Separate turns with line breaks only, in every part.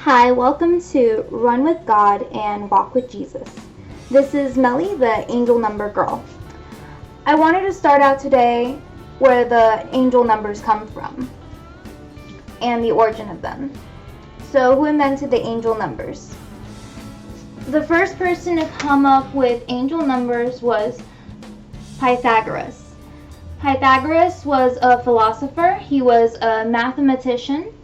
Hi, welcome to Run with God and Walk with Jesus. This is Melli the Angel Number Girl. I wanted to start out today where the angel numbers come from and the origin of them. So, who invented the angel numbers? The first person to come up with angel numbers was Pythagoras. Pythagoras was a philosopher, he was a mathematician,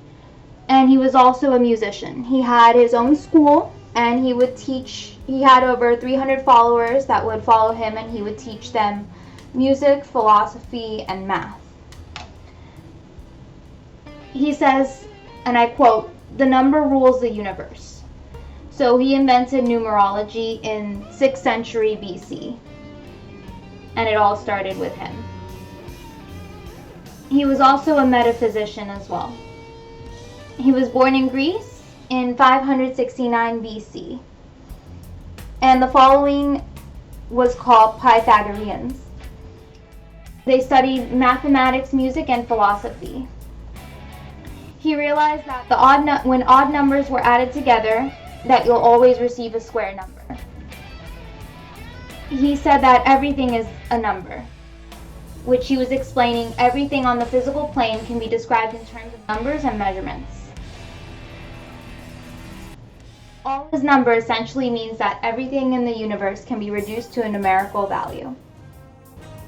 and he was also a musician. He had his own school and he would teach. He had over 300 followers that would follow him, and he would teach them music, philosophy, and math. He says, and I quote, "The number rules the universe." So he invented numerology in 6th century BC, and it all started with him. He was also a metaphysician as well. He was born in Greece in 569 BC, and the following was called Pythagoreans. They studied mathematics, music, and philosophy. He realized that when odd numbers were added together, that you'll always receive a square number. He said that everything is a number, which he was explaining everything on the physical plane can be described in terms of numbers and measurements. All his number essentially means that everything in the universe can be reduced to a numerical value.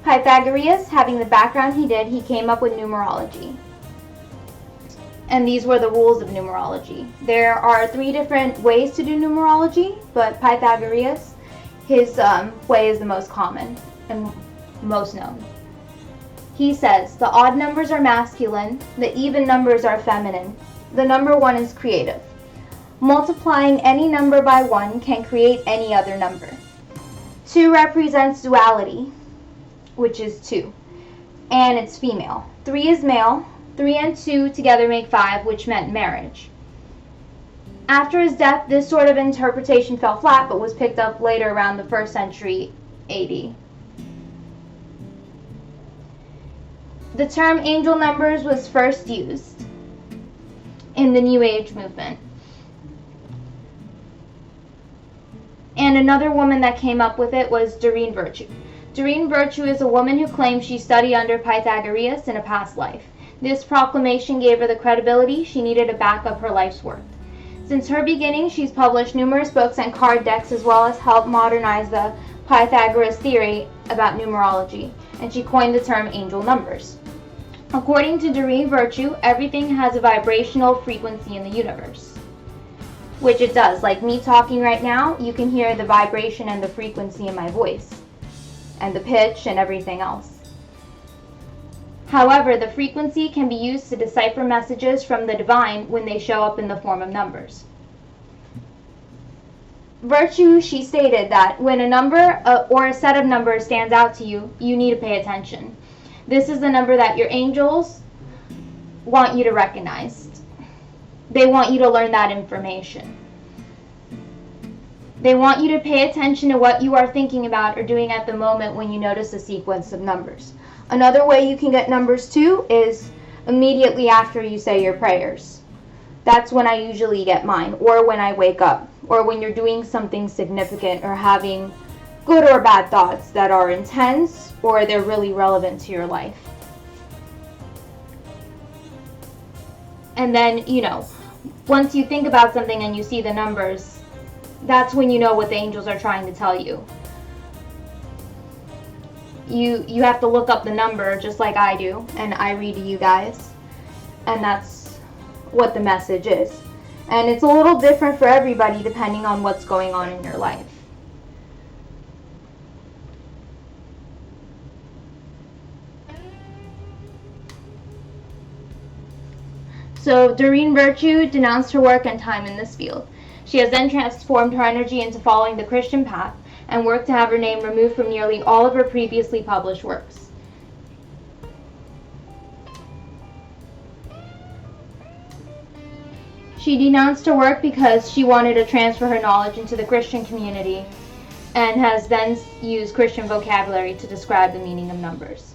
Pythagoras, having the background he did, he came up with numerology. And these were the rules of numerology. There are 3 different ways to do numerology, but Pythagoras, his way is the most common and most known. He says, the odd numbers are masculine, the even numbers are feminine. The number 1 is creative. Multiplying any number by 1 can create any other number. 2 represents duality, which is 2, and it's female. 3 is male. 3 and 2 together make 5, which meant marriage. After his death, this sort of interpretation fell flat, but was picked up later around the 1st century AD. The term angel numbers was first used in the New Age movement. And another woman that came up with it was Doreen Virtue. Doreen Virtue is a woman who claims she studied under Pythagoras in a past life. This proclamation gave her the credibility she needed to back up her life's work. Since her beginning, she's published numerous books and card decks, as well as helped modernize the Pythagoras theory about numerology, and she coined the term angel numbers. According to Doreen Virtue, everything has a vibrational frequency in the universe. Which it does. Like me talking right now, you can hear the vibration and the frequency in my voice, and the pitch and everything else. However, the frequency can be used to decipher messages from the divine when they show up in the form of numbers. Virtue, she stated that when a number or a set of numbers stands out to you, you need to pay attention. This is the number that your angels want you to recognize. They want you to learn that information. They want you to pay attention to what you are thinking about or doing at the moment when you notice a sequence of numbers. Another way you can get numbers too is immediately after you say your prayers. That's when I usually get mine, or when I wake up, or when you're doing something significant or having good or bad thoughts that are intense or they're really relevant to your life. And then, once you think about something and you see the numbers, that's when you know what the angels are trying to tell you. You have to look up the number just like I do, and I read to you guys, and that's what the message is. And it's a little different for everybody depending on what's going on in your life. So Doreen Virtue denounced her work and time in this field. She has then transformed her energy into following the Christian path and worked to have her name removed from nearly all of her previously published works. She denounced her work because she wanted to transfer her knowledge into the Christian community, and has then used Christian vocabulary to describe the meaning of numbers.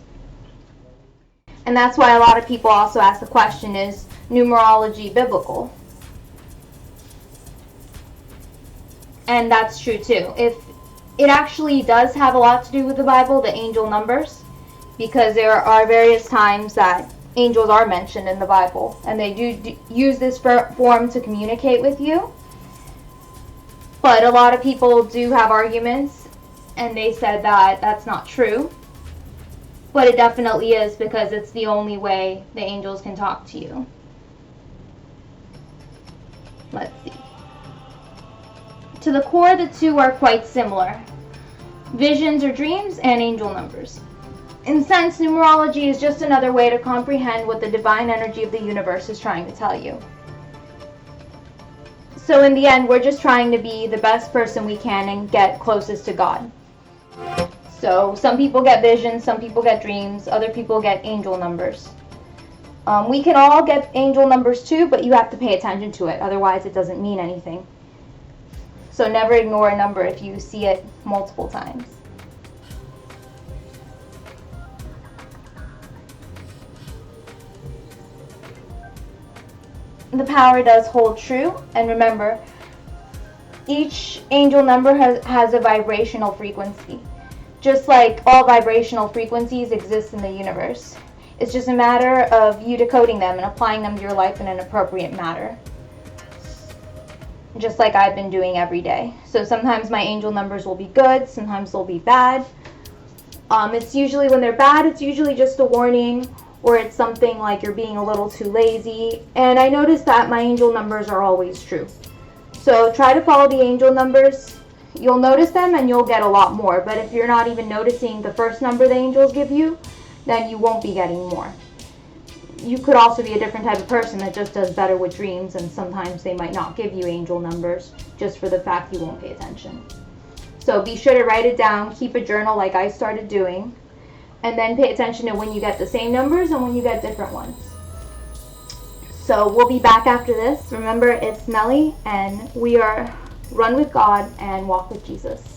And that's why a lot of people also ask the question, is numerology biblical? And that's true too. If it actually does have a lot to do with the Bible, the angel numbers, because there are various times that angels are mentioned in the Bible, and they do use this form to communicate with you. But a lot of people do have arguments, and they said that that's not true. But it definitely is, because it's the only way the angels can talk to you. Let's see. To the core, the two are quite similar. Visions or dreams and angel numbers. In a sense, numerology is just another way to comprehend what the divine energy of the universe is trying to tell you. So in the end, we're just trying to be the best person we can and get closest to God. So some people get visions, some people get dreams, other people get angel numbers. We can all get angel numbers too, but you have to pay attention to it, otherwise it doesn't mean anything. So never ignore a number if you see it multiple times. The power does hold true, and remember, each angel number has a vibrational frequency. Just like all vibrational frequencies exist in the universe. It's just a matter of you decoding them and applying them to your life in an appropriate manner. Just like I've been doing every day. So sometimes my angel numbers will be good, sometimes they'll be bad. It's usually, when they're bad, it's usually just a warning, or it's something like you're being a little too lazy. And I noticed that my angel numbers are always true. So try to follow the angel numbers. You'll notice them and you'll get a lot more. But if you're not even noticing the first number the angels give you, then you won't be getting more. You could also be a different type of person that just does better with dreams, and sometimes they might not give you angel numbers just for the fact you won't pay attention. So be sure to write it down, keep a journal like I started doing, and then pay attention to when you get the same numbers and when you get different ones. So we'll be back after this. Remember, it's Melli, and we are Run with God and Walk with Jesus.